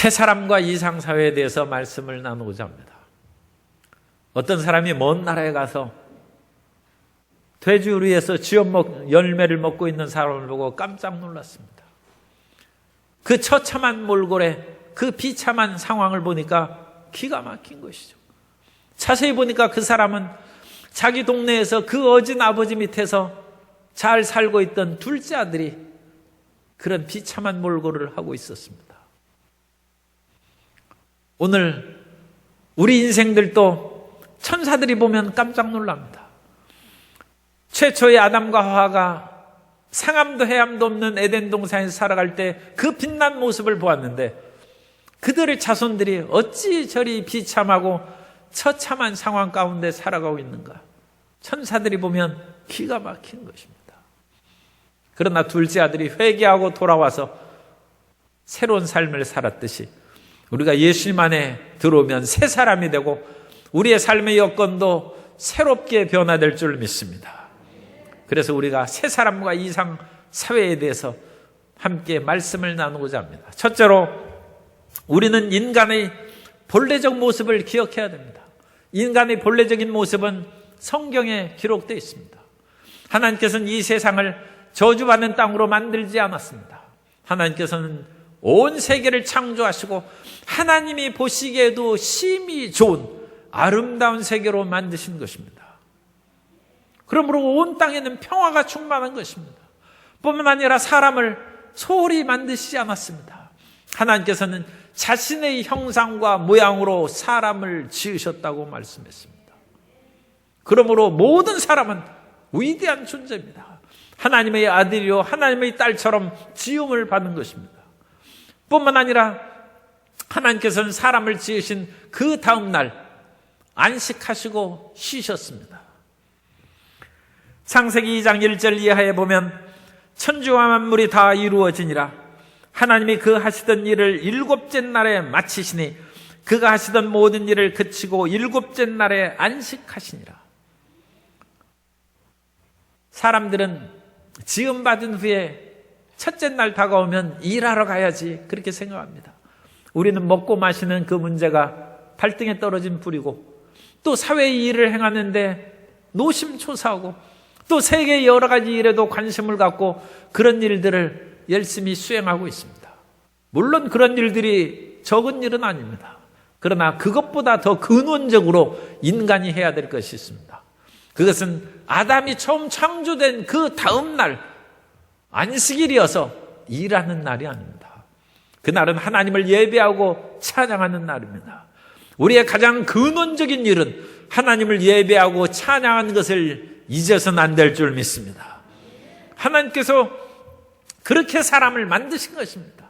새 사람과 이상사회에 대해서 말씀을 나누고자 합니다. 어떤 사람이 먼 나라에 가서 돼지우리에서 열매를 먹고 있는 사람을 보고 깜짝 놀랐습니다. 그 처참한 몰골에 그 비참한 상황을 보니까 기가 막힌 것이죠. 자세히 보니까 그 사람은 자기 동네에서 그 어진 아버지 밑에서 잘 살고 있던 둘째 아들이 그런 비참한 몰골을 하고 있었습니다. 오늘 우리 인생들도 천사들이 보면 깜짝 놀랍니다. 최초의 아담과 하와가 상함도 해함도 없는 에덴 동산에서 살아갈 때 그 빛난 모습을 보았는데 그들의 자손들이 어찌 저리 비참하고 처참한 상황 가운데 살아가고 있는가. 천사들이 보면 기가 막힌 것입니다. 그러나 둘째 아들이 회개하고 돌아와서 새로운 삶을 살았듯이 우리가 예수님 안에 들어오면 새 사람이 되고 우리의 삶의 여건도 새롭게 변화될 줄 믿습니다. 그래서 우리가 새 사람과 이상 사회에 대해서 함께 말씀을 나누고자 합니다. 첫째로 우리는 인간의 본래적 모습을 기억해야 됩니다. 인간의 본래적인 모습은 성경에 기록되어 있습니다. 하나님께서는 이 세상을 저주받는 땅으로 만들지 않았습니다. 하나님께서는 온 세계를 창조하시고 하나님이 보시기에도 심히 좋은 아름다운 세계로 만드신 것입니다. 그러므로 온 땅에는 평화가 충만한 것입니다. 뿐만 아니라 사람을 소홀히 만드시지 않았습니다. 하나님께서는 자신의 형상과 모양으로 사람을 지으셨다고 말씀했습니다. 그러므로 모든 사람은 위대한 존재입니다. 하나님의 아들이요 하나님의 딸처럼 지음을 받은 것입니다. 뿐만 아니라 하나님께서는 사람을 지으신 그 다음 날 안식하시고 쉬셨습니다. 창세기 2장 1절 이하에 보면 천지와 만물이 다 이루어지니라. 하나님이 그 하시던 일을 일곱째 날에 마치시니 그가 하시던 모든 일을 그치고 일곱째 날에 안식하시니라. 사람들은 지음받은 후에 첫째 날 다가오면 일하러 가야지 그렇게 생각합니다. 우리는 먹고 마시는 그 문제가 발등에 떨어진 불이고 또 사회의 일을 행하는데 노심초사하고 또 세계의 여러 가지 일에도 관심을 갖고 그런 일들을 열심히 수행하고 있습니다. 물론 그런 일들이 적은 일은 아닙니다. 그러나 그것보다 더 근원적으로 인간이 해야 될 것이 있습니다. 그것은 아담이 처음 창조된 그 다음 날 안식일이어서 일하는 날이 아닙니다. 그날은 하나님을 예배하고 찬양하는 날입니다. 우리의 가장 근원적인 일은 하나님을 예배하고 찬양하는 것을 잊어서는 안 될 줄 믿습니다. 하나님께서 그렇게 사람을 만드신 것입니다.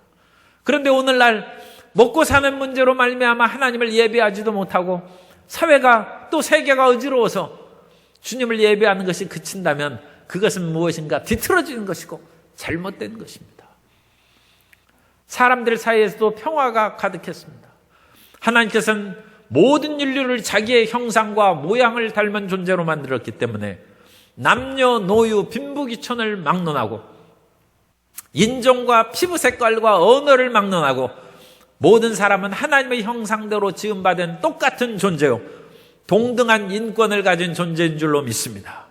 그런데 오늘날 먹고 사는 문제로 말미암아 하나님을 예배하지도 못하고 사회가 또 세계가 어지러워서 주님을 예배하는 것이 그친다면 그것은 무엇인가 뒤틀어지는 것이고 잘못된 것입니다. 사람들 사이에서도 평화가 가득했습니다. 하나님께서는 모든 인류를 자기의 형상과 모양을 닮은 존재로 만들었기 때문에 남녀노유 빈부귀천을 막론하고 인종과 피부 색깔과 언어를 막론하고 모든 사람은 하나님의 형상대로 지음받은 똑같은 존재요 동등한 인권을 가진 존재인 줄로 믿습니다.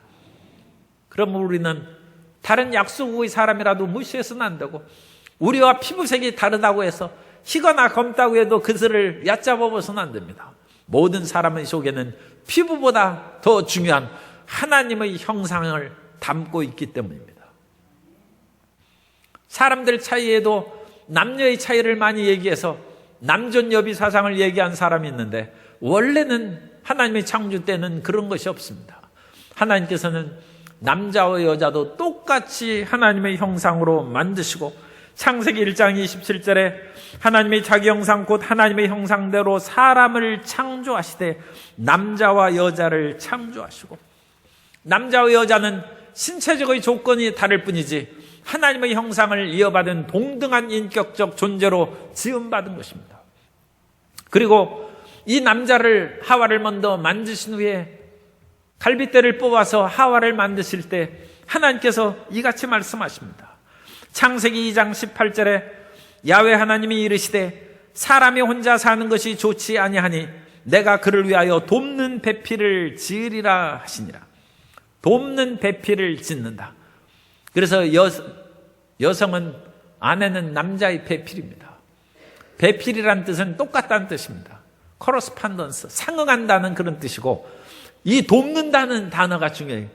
그럼 우리는 다른 약소국의 사람이라도 무시해서는 안 되고 우리와 피부색이 다르다고 해서 희거나 검다고 해도 그들을 얕잡아 봐서는 안 됩니다. 모든 사람의 속에는 피부보다 더 중요한 하나님의 형상을 담고 있기 때문입니다. 사람들 차이에도 남녀의 차이를 많이 얘기해서 남존여비 사상을 얘기한 사람이 있는데 원래는 하나님의 창조 때는 그런 것이 없습니다. 하나님께서는 남자와 여자도 똑같이 하나님의 형상으로 만드시고 창세기 1장 27절에 하나님의 자기 형상 곧 하나님의 형상대로 사람을 창조하시되 남자와 여자를 창조하시고 남자와 여자는 신체적인 조건이 다를 뿐이지 하나님의 형상을 이어받은 동등한 인격적 존재로 지음받은 것입니다. 그리고 이 남자를 하와를 먼저 만드신 후에 갈빗대를 뽑아서 하와를 만드실 때 하나님께서 이같이 말씀하십니다. 창세기 2장 18절에 야훼 하나님이 이르시되 사람이 혼자 사는 것이 좋지 아니하니 내가 그를 위하여 돕는 배필을 지으리라 하시니라. 돕는 배필을 짓는다. 그래서 여성은, 아내는 남자의 배필입니다. 배필이란 뜻은 똑같다는 뜻입니다. 코러스판던스, 상응한다는 그런 뜻이고, 이 돕는다는 단어가 중요해요.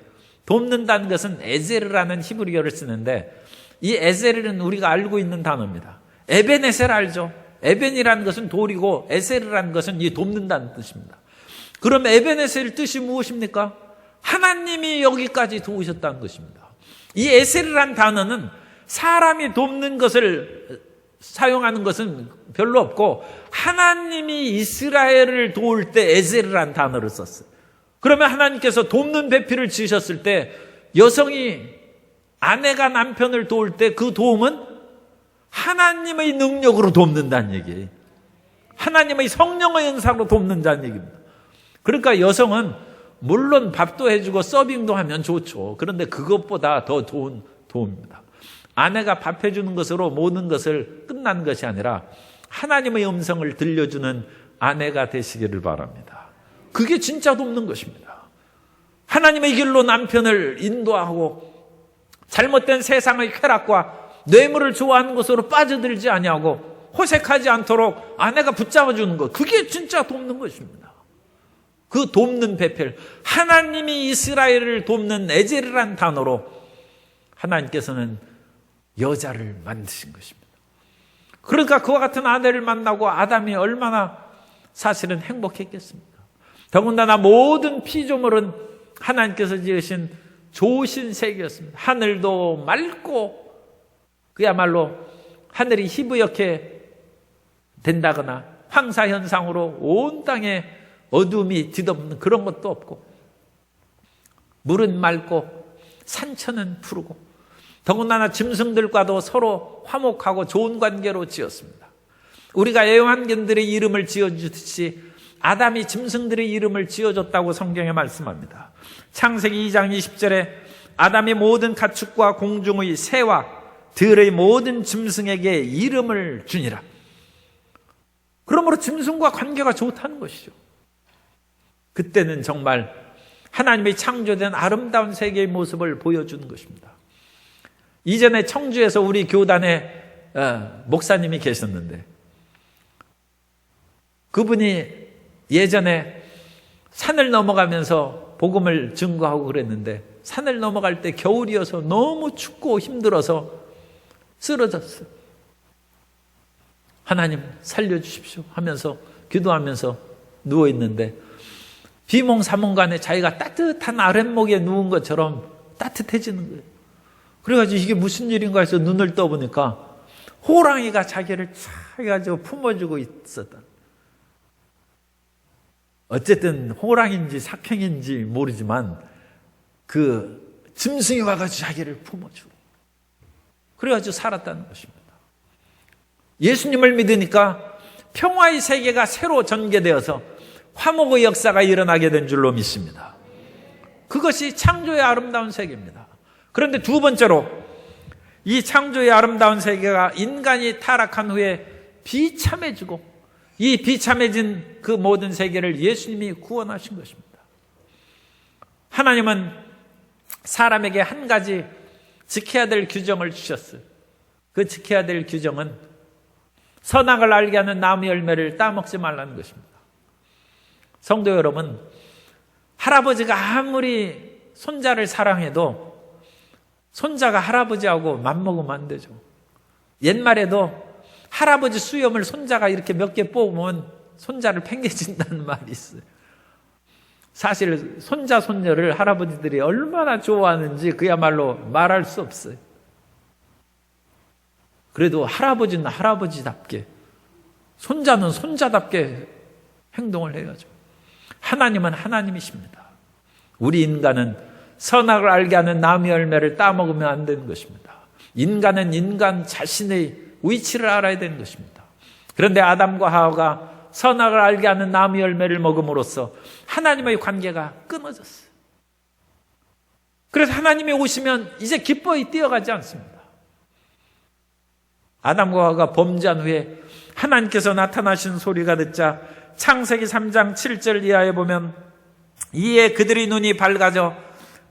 돕는다는 것은 에제르라는 히브리어를 쓰는데, 이 에제르는 우리가 알고 있는 단어입니다. 에벤에셀 알죠? 에벤이라는 것은 돌이고 에셀이라는 것은 이 돕는다는 뜻입니다. 그럼 에벤에셀 뜻이 무엇입니까? 하나님이 여기까지 도우셨다는 것입니다. 이 에셀이라는 단어는 사람이 돕는 것을 사용하는 것은 별로 없고, 하나님이 이스라엘을 도울 때 에셀이라는 단어를 썼어요. 그러면 하나님께서 돕는 배필을 지으셨을 때, 여성이, 아내가 남편을 도울 때 그 도움은 하나님의 능력으로 돕는다는 얘기예요. 하나님의 성령의 은사로 돕는다는 얘기입니다. 그러니까 여성은 물론 밥도 해주고 서빙도 하면 좋죠. 그런데 그것보다 더 좋은 도움입니다. 아내가 밥 해주는 것으로 모든 것을 끝난 것이 아니라 하나님의 음성을 들려주는 아내가 되시기를 바랍니다. 그게 진짜 돕는 것입니다. 하나님의 길로 남편을 인도하고 잘못된 세상의 쾌락과 뇌물을 좋아하는 것으로 빠져들지 아니하고 호색하지 않도록 아내가 붙잡아주는 것, 그게 진짜 돕는 것입니다. 그 돕는 배필, 하나님이 이스라엘을 돕는 에젤이라는 단어로 하나님께서는 여자를 만드신 것입니다. 그러니까 그와 같은 아내를 만나고 아담이 얼마나 사실은 행복했겠습니까? 더군다나 모든 피조물은 하나님께서 지으신 좋으신 색이었습니다. 하늘도 맑고 그야말로 하늘이 희부옇게 된다거나 황사현상으로 온 땅에 어둠이 뒤덮는 그런 것도 없고, 물은 맑고 산천은 푸르고, 더군다나 짐승들과도 서로 화목하고 좋은 관계로 지었습니다. 우리가 애완견들의 이름을 지어주듯이 아담이 짐승들의 이름을 지어줬다고 성경에 말씀합니다. 창세기 2장 20절에 아담이 모든 가축과 공중의 새와 들의 모든 짐승에게 이름을 주니라. 그러므로 짐승과 관계가 좋다는 것이죠. 그때는 정말 하나님의 창조된 아름다운 세계의 모습을 보여주는 것입니다. 이전에 청주에서 우리 교단에 목사님이 계셨는데, 그분이 예전에 산을 넘어가면서 복음을 증거하고 그랬는데, 산을 넘어갈 때 겨울이어서 너무 춥고 힘들어서 쓰러졌어요. 하나님 살려주십시오 하면서 기도하면서 누워있는데, 비몽사몽간에 자기가 따뜻한 아랫목에 누운 것처럼 따뜻해지는 거예요. 그래가지고 이게 무슨 일인가 해서 눈을 떠보니까 호랑이가 자기를 착 해가지고 품어주고 있었다. 어쨌든 호랑인지 사형인지 모르지만 그 짐승이 와가지고 자기를 품어주고, 그래가지고 살았다는 것입니다. 예수님을 믿으니까 평화의 세계가 새로 전개되어서 화목의 역사가 일어나게 된 줄로 믿습니다. 그것이 창조의 아름다운 세계입니다. 그런데 두 번째로, 이 창조의 아름다운 세계가 인간이 타락한 후에 비참해지고, 이 비참해진 그 모든 세계를 예수님이 구원하신 것입니다. 하나님은 사람에게 한 가지 지켜야 될 규정을 주셨어요. 그 지켜야 될 규정은 선악을 알게 하는 나무 열매를 따먹지 말라는 것입니다. 성도 여러분, 할아버지가 아무리 손자를 사랑해도 손자가 할아버지하고 맘먹으면 안 되죠. 옛말에도 할아버지 수염을 손자가 이렇게 몇 개 뽑으면 손자를 팽개친다는 말이 있어요. 사실 손자 손녀를 할아버지들이 얼마나 좋아하는지 그야말로 말할 수 없어요. 그래도 할아버지는 할아버지답게, 손자는 손자답게 행동을 해야죠. 하나님은 하나님이십니다. 우리 인간은 선악을 알게 하는 나무 열매를 따먹으면 안 되는 것입니다. 인간은 인간 자신의 위치를 알아야 되는 것입니다. 그런데 아담과 하와가 선악을 알게 하는 나무 열매를 먹음으로써 하나님의 관계가 끊어졌어요. 그래서 하나님이 오시면 이제 기꺼이 뛰어가지 않습니다. 아담과 하와가 범죄한 후에 하나님께서 나타나신 소리가 듣자 창세기 3장 7절 이하에 보면 이에 그들의 눈이 밝아져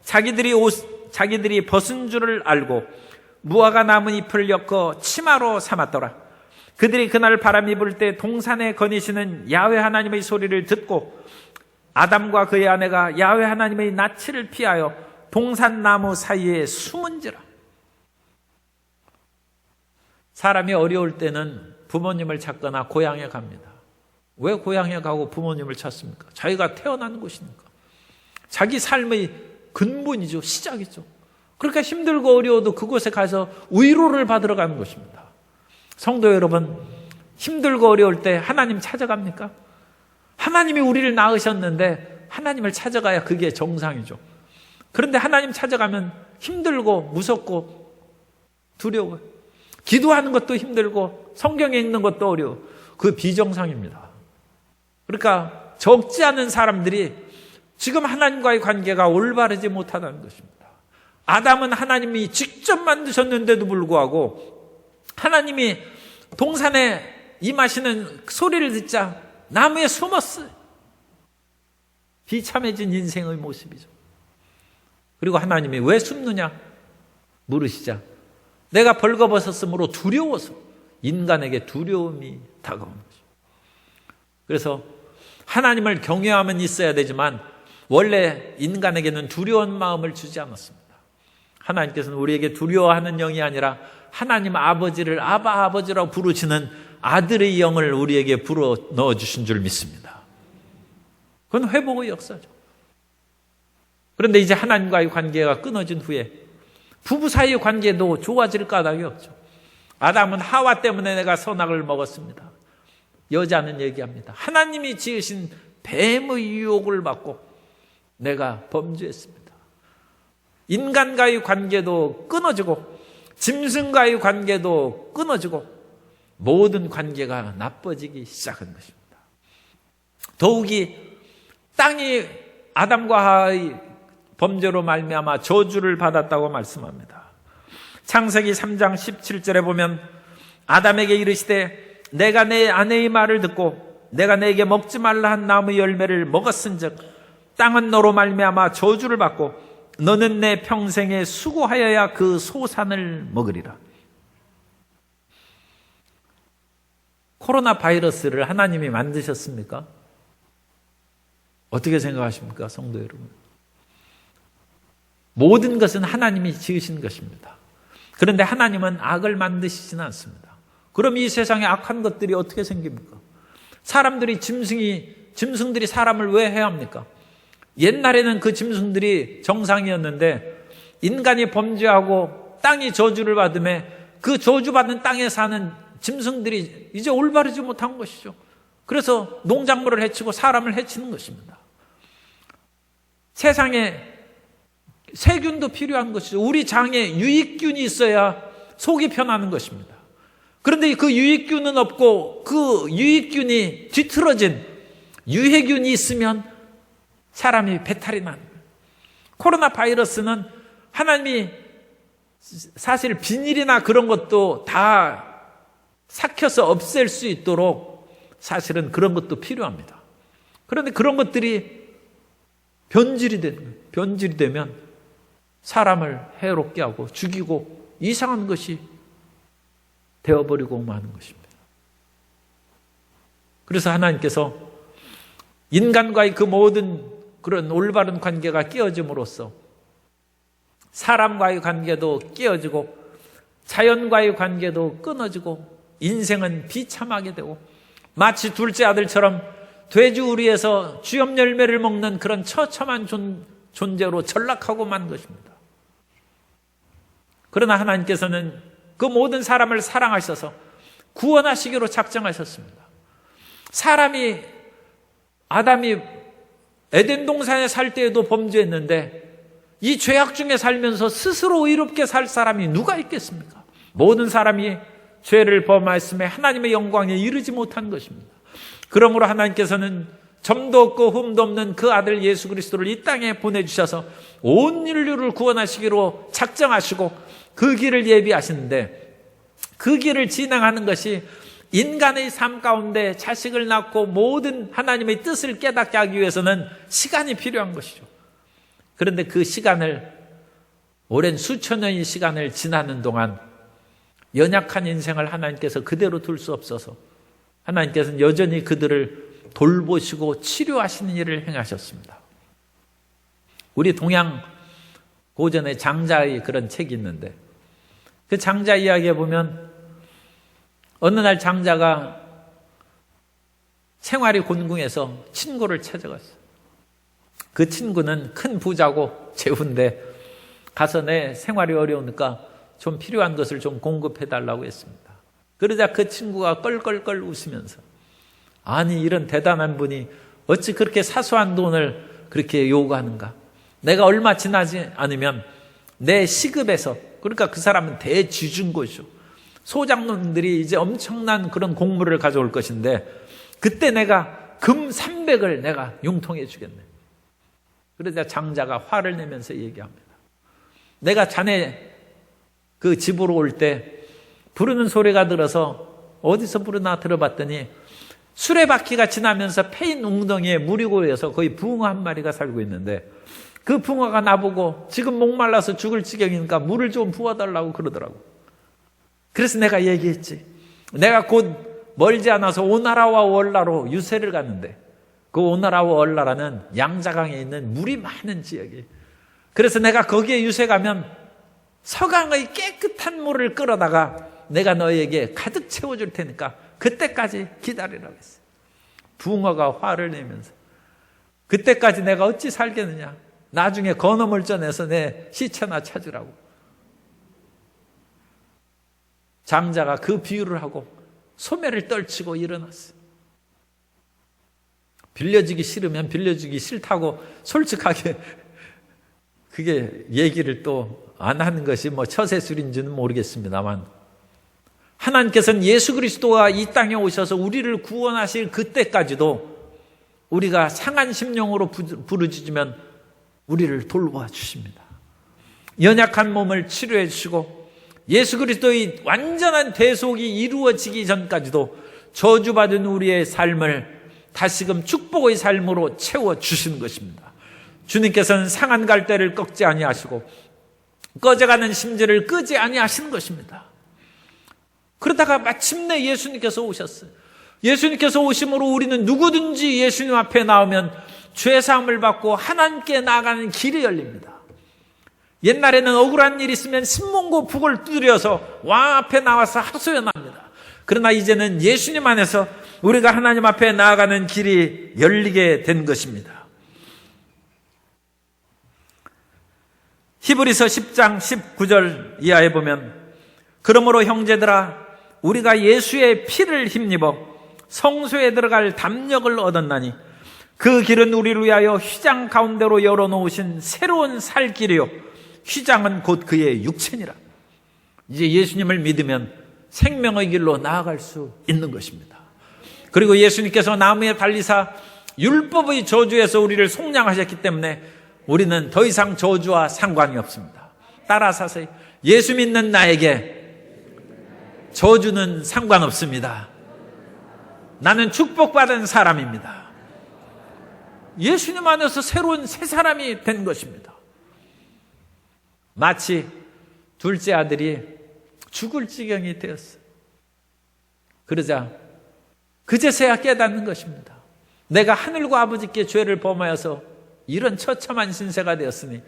자기들이 벗은 줄을 알고 무화과 나무 잎을 엮어 치마로 삼았더라. 그들이 그날 바람이 불 때 동산에 거니시는 야훼 하나님의 소리를 듣고 아담과 그의 아내가 야훼 하나님의 낯을 피하여 동산나무 사이에 숨은지라. 사람이 어려울 때는 부모님을 찾거나 고향에 갑니다. 왜 고향에 가고 부모님을 찾습니까? 자기가 태어난 곳이니까. 자기 삶의 근본이죠. 시작이죠. 그러니까 힘들고 어려워도 그곳에 가서 위로를 받으러 가는 것입니다. 성도 여러분, 힘들고 어려울 때 하나님 찾아갑니까? 하나님이 우리를 낳으셨는데 하나님을 찾아가야 그게 정상이죠. 그런데 하나님 찾아가면 힘들고 무섭고 두려워요. 기도하는 것도 힘들고 성경에 읽는 것도 어려워. 그 비정상입니다. 그러니까 적지 않은 사람들이 지금 하나님과의 관계가 올바르지 못하다는 것입니다. 아담은 하나님이 직접 만드셨는데도 불구하고 하나님이 동산에 임하시는 소리를 듣자 나무에 숨었어요. 비참해진 인생의 모습이죠. 그리고 하나님이 왜 숨느냐 물으시자 내가 벌거벗었으므로 두려워서. 인간에게 두려움이 다가오는 거죠. 그래서 하나님을 경외함은 있어야 되지만 원래 인간에게는 두려운 마음을 주지 않았습니다. 하나님께서는 우리에게 두려워하는 영이 아니라 하나님 아버지를 아바 아버지라고 부르시는 아들의 영을 우리에게 불어 넣어주신 줄 믿습니다. 그건 회복의 역사죠. 그런데 이제 하나님과의 관계가 끊어진 후에 부부 사이의 관계도 좋아질 까닭이 없죠. 아담은 하와 때문에 내가 선악을 먹었습니다. 여자는 얘기합니다. 하나님이 지으신 뱀의 유혹을 받고 내가 범죄했습니다. 인간과의 관계도 끊어지고 짐승과의 관계도 끊어지고 모든 관계가 나빠지기 시작한 것입니다. 더욱이 땅이 아담과 하와의 범죄로 말미암아 저주를 받았다고 말씀합니다. 창세기 3장 17절에 보면 아담에게 이르시되 내가 내 아내의 말을 듣고 내가 내게 먹지 말라 한 나무 열매를 먹었은즉 땅은 너로 말미암아 저주를 받고 너는 내 평생에 수고하여야 그 소산을 먹으리라. 코로나 바이러스를 하나님이 만드셨습니까? 어떻게 생각하십니까, 성도 여러분? 모든 것은 하나님이 지으신 것입니다. 그런데 하나님은 악을 만드시지는 않습니다. 그럼 이 세상에 악한 것들이 어떻게 생깁니까? 짐승들이 사람을 왜 해야 합니까? 옛날에는 그 짐승들이 정상이었는데 인간이 범죄하고 땅이 저주를 받음에 그 저주받은 땅에 사는 짐승들이 이제 올바르지 못한 것이죠. 그래서 농작물을 해치고 사람을 해치는 것입니다. 세상에 세균도 필요한 것이죠. 우리 장에 유익균이 있어야 속이 편하는 것입니다. 그런데 그 유익균은 없고 그 유익균이 뒤틀어진 유해균이 있으면 사람이 배탈이 나는 거예요. 코로나 바이러스는 하나님이 사실 비닐이나 그런 것도 다 삭혀서 없앨 수 있도록 사실은 그런 것도 필요합니다. 그런데 그런 것들이 변질이 되는 거예요. 변질이 되면 사람을 해롭게 하고 죽이고 이상한 것이 되어버리고 마는 것입니다. 그래서 하나님께서 인간과의 그 모든 그런 올바른 관계가 깨어짐으로써 사람과의 관계도 깨어지고 자연과의 관계도 끊어지고 인생은 비참하게 되고 마치 둘째 아들처럼 돼지우리에서 주엽 열매를 먹는 그런 처참한 존재로 전락하고 만 것입니다. 그러나 하나님께서는 그 모든 사람을 사랑하셔서 구원하시기로 작정하셨습니다. 아담이 에덴 동산에 살 때에도 범죄했는데 이 죄악 중에 살면서 스스로 의롭게 살 사람이 누가 있겠습니까? 모든 사람이 죄를 범하였음에 하나님의 영광에 이르지 못한 것입니다. 그러므로 하나님께서는 점도 없고 흠도 없는 그 아들 예수 그리스도를 이 땅에 보내주셔서 온 인류를 구원하시기로 작정하시고 그 길을 예비하시는데 그 길을 진행하는 것이 인간의 삶 가운데 자식을 낳고 모든 하나님의 뜻을 깨닫게 하기 위해서는 시간이 필요한 것이죠. 그런데 그 시간을, 오랜 수천 년의 시간을 지나는 동안 연약한 인생을 하나님께서 그대로 둘 수 없어서 하나님께서는 여전히 그들을 돌보시고 치료하시는 일을 행하셨습니다. 우리 동양 고전의 장자의 그런 책이 있는데, 그 장자 이야기에 보면 어느 날 장자가 생활이 곤궁해서 친구를 찾아갔어요. 그 친구는 큰 부자고 제후인데 가서 내 생활이 어려우니까 좀 필요한 것을 좀 공급해달라고 했습니다. 그러자 그 친구가 껄껄껄 웃으면서, 아니 이런 대단한 분이 어찌 그렇게 사소한 돈을 그렇게 요구하는가? 내가 얼마 지나지 않으면 내 시급에서, 그러니까 그 사람은 대지중고죠. 소장농들이 이제 엄청난 그런 곡물을 가져올 것인데 그때 내가 금 300을 내가 융통해 주겠네. 그러자 장자가 화를 내면서 얘기합니다. 내가 자네 그 집으로 올 때 부르는 소리가 들어서 어디서 부르나 들어봤더니 수레바퀴가 지나면서 패인 웅덩이에 물이 고여서 거의 붕어 한 마리가 살고 있는데 그 붕어가 나보고 지금 목말라서 죽을 지경이니까 물을 좀 부어달라고 그러더라고. 그래서 내가 얘기했지. 내가 곧 멀지 않아서 오나라와 월라로 유세를 갔는데 그 오나라와 월라라는 양자강에 있는 물이 많은 지역이에요. 그래서 내가 거기에 유세 가면 서강의 깨끗한 물을 끌어다가 내가 너에게 가득 채워줄 테니까 그때까지 기다리라고 했어요. 붕어가 화를 내면서, 그때까지 내가 어찌 살겠느냐, 나중에 건어물 전해서 내 시체나 찾으라고. 장자가 그 비유를 하고 소매를 떨치고 일어났어요. 빌려주기 싫으면 빌려주기 싫다고 솔직하게 그게 얘기를 또 안 하는 것이 뭐 처세술인지는 모르겠습니다만, 하나님께서는 예수 그리스도가 이 땅에 오셔서 우리를 구원하실 그때까지도 우리가 상한 심령으로 부르짖으면 우리를 돌보아 주십니다. 연약한 몸을 치료해 주시고 예수 그리스도의 완전한 대속이 이루어지기 전까지도 저주받은 우리의 삶을 다시금 축복의 삶으로 채워주시는 것입니다. 주님께서는 상한 갈대를 꺾지 아니하시고 꺼져가는 심지를 끄지 아니하시는 것입니다. 그러다가 마침내 예수님께서 오셨어요. 예수님께서 오심으로 우리는 누구든지 예수님 앞에 나오면 죄사함을 받고 하나님께 나아가는 길이 열립니다. 옛날에는 억울한 일이 있으면 신문고 북을 두드려서 왕 앞에 나와서 하소연합니다. 그러나 이제는 예수님 안에서 우리가 하나님 앞에 나아가는 길이 열리게 된 것입니다. 히브리서 10장 19절 이하에 보면, 그러므로 형제들아 우리가 예수의 피를 힘입어 성소에 들어갈 담력을 얻었나니 그 길은 우리를 위하여 휘장 가운데로 열어놓으신 새로운 살 길이요 휘장은 곧 그의 육체니라. 이제 예수님을 믿으면 생명의 길로 나아갈 수 있는 것입니다. 그리고 예수님께서 나무에 달리사 율법의 저주에서 우리를 속량하셨기 때문에 우리는 더 이상 저주와 상관이 없습니다. 따라서 예수 믿는 나에게 저주는 상관없습니다. 나는 축복받은 사람입니다. 예수님 안에서 새로운 새 사람이 된 것입니다. 마치 둘째 아들이 죽을 지경이 되었어요. 그러자 그제서야 깨닫는 것입니다. 내가 하늘과 아버지께 죄를 범하여서 이런 처참한 신세가 되었으니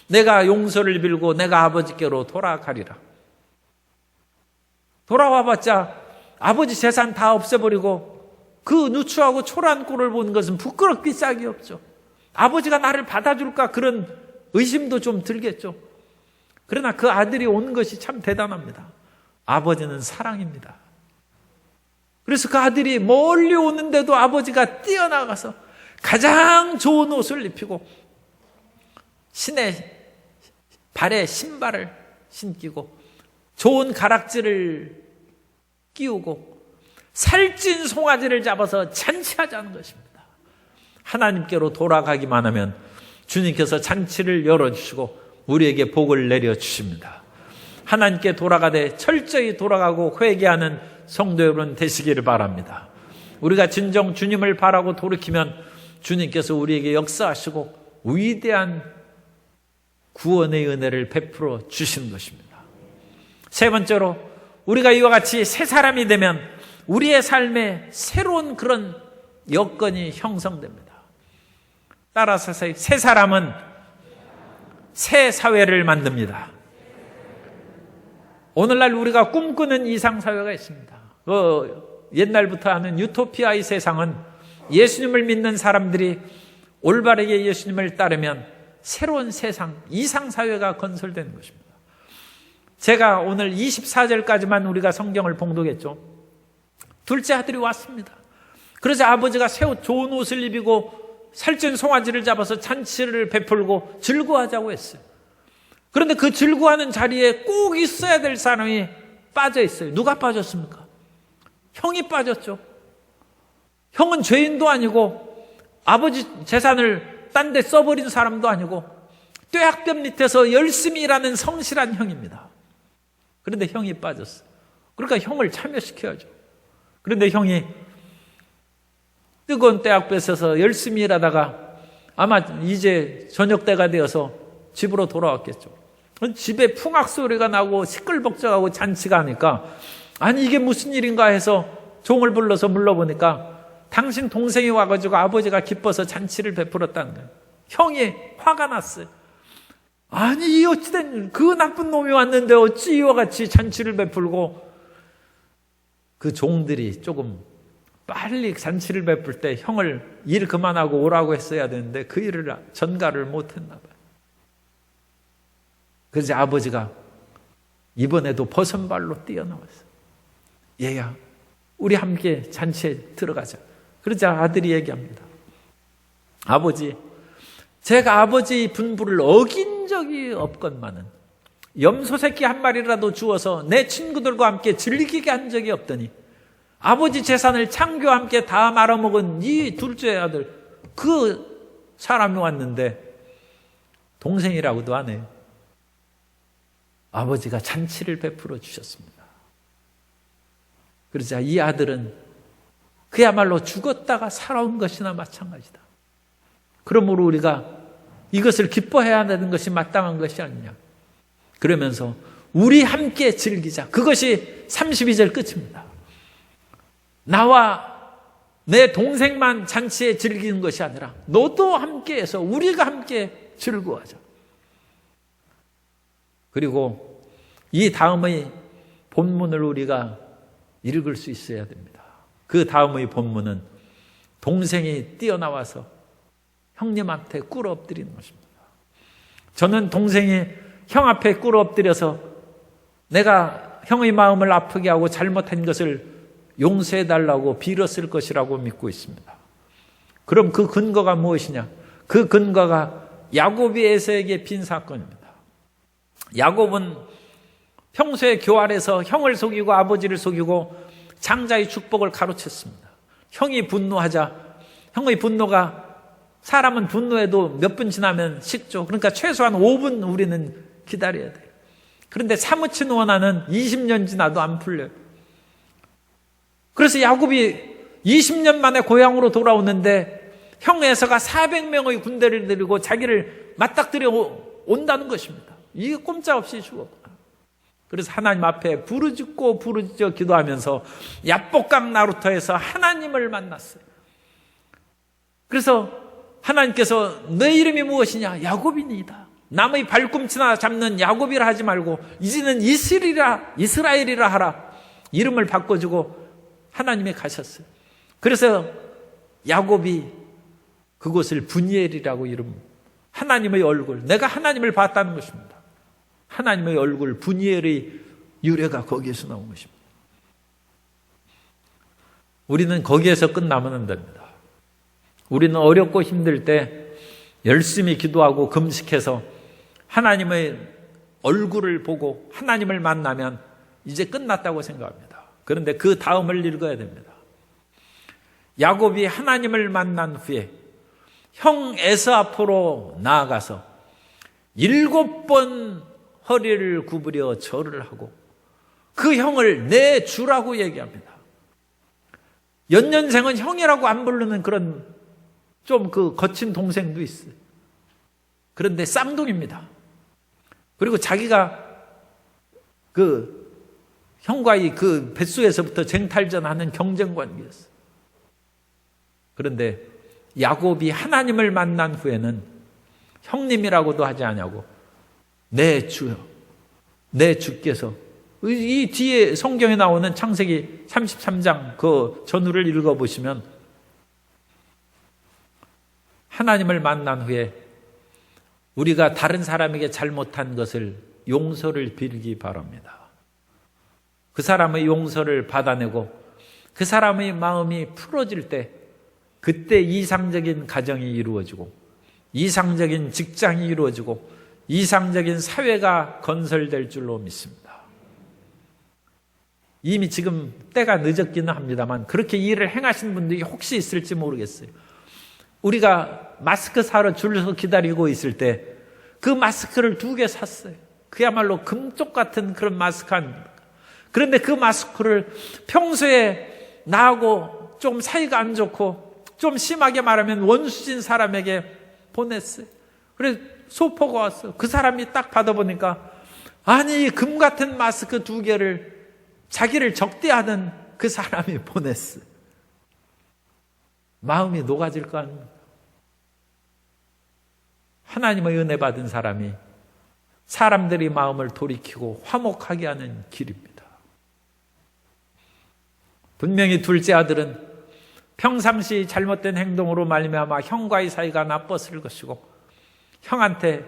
내가 용서를 빌고 내가 아버지께로 돌아가리라. 돌아와봤자 아버지 재산 다 없애버리고 그 누추하고 초라한 꼴을 보는 것은 부끄럽기 짝이 없죠. 아버지가 나를 받아줄까 그런 의심도 좀 들겠죠. 그러나 그 아들이 온 것이 참 대단합니다. 아버지는 사랑입니다. 그래서 그 아들이 멀리 오는데도 아버지가 뛰어나가서 가장 좋은 옷을 입히고 신의 발에 신발을 신기고 좋은 가락지를 끼우고 살찐 송아지를 잡아서 잔치하자는 것입니다. 하나님께로 돌아가기만 하면 주님께서 잔치를 열어주시고 우리에게 복을 내려주십니다. 하나님께 돌아가되 철저히 돌아가고 회개하는 성도 여러분 되시기를 바랍니다. 우리가 진정 주님을 바라고 돌이키면 주님께서 우리에게 역사하시고 위대한 구원의 은혜를 베풀어 주시는 것입니다. 세 번째로, 우리가 이와 같이 새 사람이 되면 우리의 삶에 새로운 그런 여건이 형성됩니다. 따라서 새 사람은 새 사회를 만듭니다. 오늘날 우리가 꿈꾸는 이상사회가 있습니다. 옛날부터 하는 유토피아의 세상은 예수님을 믿는 사람들이 올바르게 예수님을 따르면 새로운 세상, 이상사회가 건설되는 것입니다. 제가 오늘 24절까지만 우리가 성경을 봉독했죠. 둘째 아들이 왔습니다. 그래서 아버지가 새 옷, 좋은 옷을 입히고 살찐 송아지를 잡아서 잔치를 베풀고 즐거워하자고 했어요. 그런데 그 즐거워하는 자리에 꼭 있어야 될 사람이 빠져 있어요. 누가 빠졌습니까? 형이 빠졌죠. 형은 죄인도 아니고 아버지 재산을 딴 데 써버린 사람도 아니고 뙤약볕 밑에서 열심히 일하는 성실한 형입니다. 그런데 형이 빠졌어요. 그러니까 형을 참여시켜야죠. 그런데 형이 뜨거운 뙤약볕에서 열심히 일하다가 아마 이제 저녁 때가 되어서 집으로 돌아왔겠죠. 집에 풍악 소리가 나고 시끌벅적하고 잔치가 하니까 아니 이게 무슨 일인가 해서 종을 불러서 물러보니까 당신 동생이 와가지고 아버지가 기뻐서 잔치를 베풀었다는 거예요. 형이 화가 났어요. 아니 이 어찌된 그 나쁜 놈이 왔는데 어찌 이와 같이 잔치를 베풀고, 그 종들이 조금 빨리 잔치를 베풀 때 형을 일 그만하고 오라고 했어야 되는데 그 일을 전가를 못했나 봐요. 그래서 아버지가 이번에도 버선발로 뛰어나왔어요. 얘야, 우리 함께 잔치에 들어가자. 그러자 아들이 얘기합니다. 아버지, 제가 아버지 분부를 어긴 적이 없건만은 염소 새끼 한 마리라도 주어서 내 친구들과 함께 즐기게 한 적이 없더니 아버지 재산을 창교와 함께 다 말아먹은 이 둘째 아들, 그 사람이 왔는데 동생이라고도 안 해요. 아버지가 잔치를 베풀어 주셨습니다. 그러자 이 아들은 그야말로 죽었다가 살아온 것이나 마찬가지다. 그러므로 우리가 이것을 기뻐해야 되는 것이 마땅한 것이 아니냐. 그러면서 우리 함께 즐기자. 그것이 32절 끝입니다. 나와 내 동생만 잔치에 즐기는 것이 아니라 너도 함께해서 우리가 함께 즐거워하자. 그리고 이 다음의 본문을 우리가 읽을 수 있어야 됩니다. 그 다음의 본문은 동생이 뛰어나와서 형님한테 꿇어 엎드리는 것입니다. 저는 동생이 형 앞에 꿇어 엎드려서 내가 형의 마음을 아프게 하고 잘못한 것을 용서해달라고 빌었을 것이라고 믿고 있습니다. 그럼 그 근거가 무엇이냐? 그 근거가 야곱이 에서에게 빈 사건입니다. 야곱은 평소에 교활해서 형을 속이고 아버지를 속이고 장자의 축복을 가로챘습니다. 형이 분노하자, 형의 분노가, 사람은 분노해도 몇 분 지나면 식죠. 그러니까 최소한 5분 우리는 기다려야 돼요. 그런데 사무친 원한은 20년 지나도 안 풀려요. 그래서 야곱이 20년 만에 고향으로 돌아오는데 형 에서가 400명의 군대를 들이고 자기를 맞닥뜨려 온다는 것입니다. 이게 꼼짝없이 죽었구나. 그래서 하나님 앞에 부르짖고 부르짖어 기도하면서 야복강 나루터에서 하나님을 만났어요. 그래서 하나님께서 내 이름이 무엇이냐? 야곱이니이다. 남의 발꿈치나 잡는 야곱이라 하지 말고 이제는 이스라엘이라 하라. 이름을 바꿔주고 하나님이 가셨어요. 그래서 야곱이 그곳을 분이엘이라고 이름, 하나님의 얼굴, 내가 하나님을 봤다는 것입니다. 하나님의 얼굴, 분이엘의 유래가 거기에서 나온 것입니다. 우리는 거기에서 끝나면 안 됩니다. 우리는 어렵고 힘들 때 열심히 기도하고 금식해서 하나님의 얼굴을 보고 하나님을 만나면 이제 끝났다고 생각합니다. 그런데 그 다음을 읽어야 됩니다. 야곱이 하나님을 만난 후에 형 에서 앞으로 나아가서 7번 허리를 구부려 절을 하고 그 형을 내 주라고 얘기합니다. 연년생은 형이라고 안 부르는 그런 좀 그 거친 동생도 있어요. 그런데 쌍둥이입니다. 그리고 자기가 그 형과의 그 뱃속에서부터 쟁탈전하는 경쟁 관계였어요. 그런데 야곱이 하나님을 만난 후에는 형님이라고도 하지 않냐고, 내 주여, 내 주께서. 이 뒤에 성경에 나오는 창세기 33장 그 전후를 읽어보시면 하나님을 만난 후에 우리가 다른 사람에게 잘못한 것을 용서를 빌기 바랍니다. 그 사람의 용서를 받아내고 그 사람의 마음이 풀어질 때 그때 이상적인 가정이 이루어지고 이상적인 직장이 이루어지고 이상적인 사회가 건설될 줄로 믿습니다. 이미 지금 때가 늦었기는 합니다만 그렇게 일을 행하신 분들이 혹시 있을지 모르겠어요. 우리가 마스크 사러 줄서 기다리고 있을 때 그 마스크를 2개 샀어요. 그야말로 금쪽 같은 그런 마스크 그런데 그 마스크를 평소에 나하고 좀 사이가 안 좋고 좀 심하게 말하면 원수진 사람에게 보냈어요. 그래서 소포가 왔어요. 그 사람이 딱 받아보니까 아니 금 같은 마스크 2개를 자기를 적대하는 그 사람이 보냈어요. 마음이 녹아질 거 아닙니까? 하나님의 은혜 받은 사람이 사람들이 마음을 돌이키고 화목하게 하는 길입니다. 분명히 둘째 아들은 평상시 잘못된 행동으로 말미암아 형과의 사이가 나빴을 것이고 형한테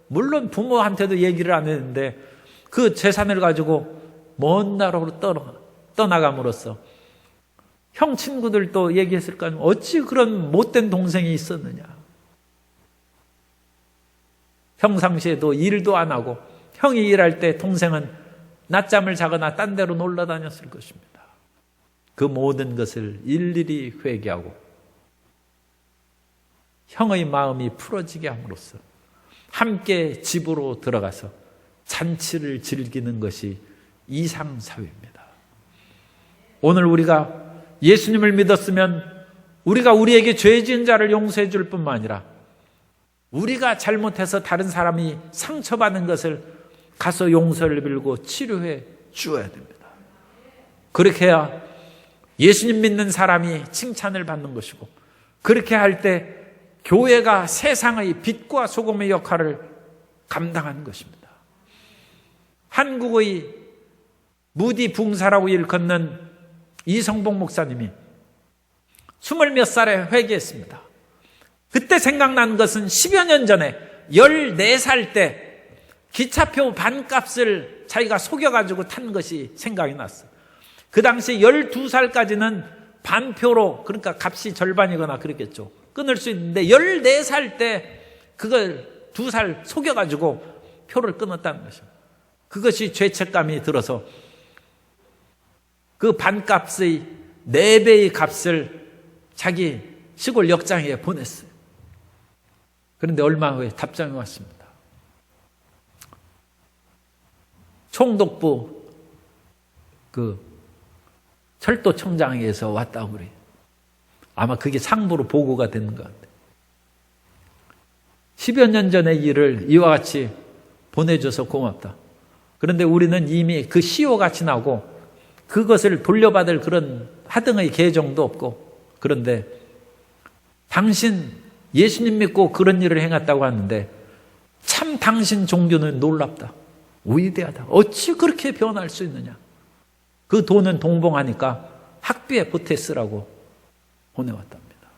물론 부모한테도 얘기를 안 했는데 그 재산을 가지고 먼 나라로 떠나감으로써 형 친구들도 얘기했을 거 아니에요. 어찌 그런 못된 동생이 있었느냐. 평상시에도 일도 안 하고 형이 일할 때 동생은 낮잠을 자거나 딴 데로 놀러 다녔을 것입니다. 그 모든 것을 일일이 회개하고 형의 마음이 풀어지게 함으로써 함께 집으로 들어가서 잔치를 즐기는 것이 이상사회입니다. 오늘 우리가 예수님을 믿었으면 우리가 우리에게 죄 지은 자를 용서해 줄 뿐만 아니라 우리가 잘못해서 다른 사람이 상처받는 것을 가서 용서를 빌고 치료해 주어야 됩니다. 그렇게 해야 예수님 믿는 사람이 칭찬을 받는 것이고 그렇게 할 때 교회가 세상의 빛과 소금의 역할을 감당하는 것입니다. 한국의 무디 붕사라고 일컫는 이성복 목사님이 20몇 살에 회개했습니다. 그때 생각난 것은 10여 년 전에 14살 때 기차표 반값을 자기가 속여가지고 탄 것이 생각이 났어요. 그 당시 12살까지는 반표로, 그러니까 값이 절반이거나 그랬겠죠, 끊을 수 있는데 14살 때 그걸 2살 속여가지고 표를 끊었다는 것입니다. 그것이 죄책감이 들어서 그 반값의 4배의 값을 자기 시골 역장에 보냈어요. 그런데 얼마 후에 답장이 왔습니다. 총독부 그 철도청장에서 왔다고 그래요. 아마 그게 상부로 보고가 되는 것 같아요. 10여 년 전의 일을 이와 같이 보내줘서 고맙다. 그런데 우리는 이미 그 시효가 지나고 그것을 돌려받을 그런 하등의 계정도 없고, 그런데 당신 예수님 믿고 그런 일을 행했다고 하는데 참 당신 종교는 놀랍다, 위대하다, 어찌 그렇게 변할 수 있느냐. 그 돈은 동봉하니까 학비에 보태 쓰라고 보내왔답니다.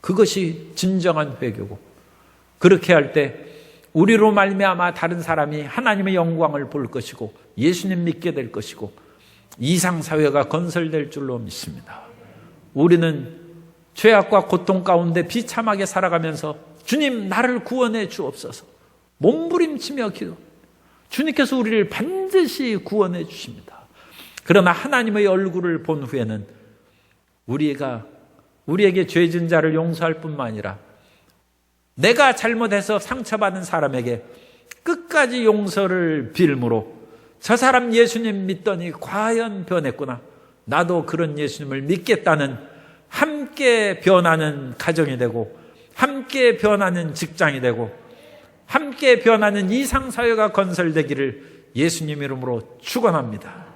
그것이 진정한 회개고, 그렇게 할 때 우리로 말미암아 다른 사람이 하나님의 영광을 볼 것이고 예수님 믿게 될 것이고 이상사회가 건설될 줄로 믿습니다. 우리는 죄악과 고통 가운데 비참하게 살아가면서 주님 나를 구원해 주옵소서 몸부림치며 기도, 주님께서 우리를 반드시 구원해 주십니다. 그러나 하나님의 얼굴을 본 후에는 우리에게 죄진 자를 용서할 뿐만 아니라 내가 잘못해서 상처받은 사람에게 끝까지 용서를 빌므로 저 사람 예수님 믿더니 과연 변했구나. 나도 그런 예수님을 믿겠다는 함께 변하는 가정이 되고 함께 변하는 직장이 되고 함께 변하는 이상사회가 건설되기를 예수님 이름으로 축원합니다.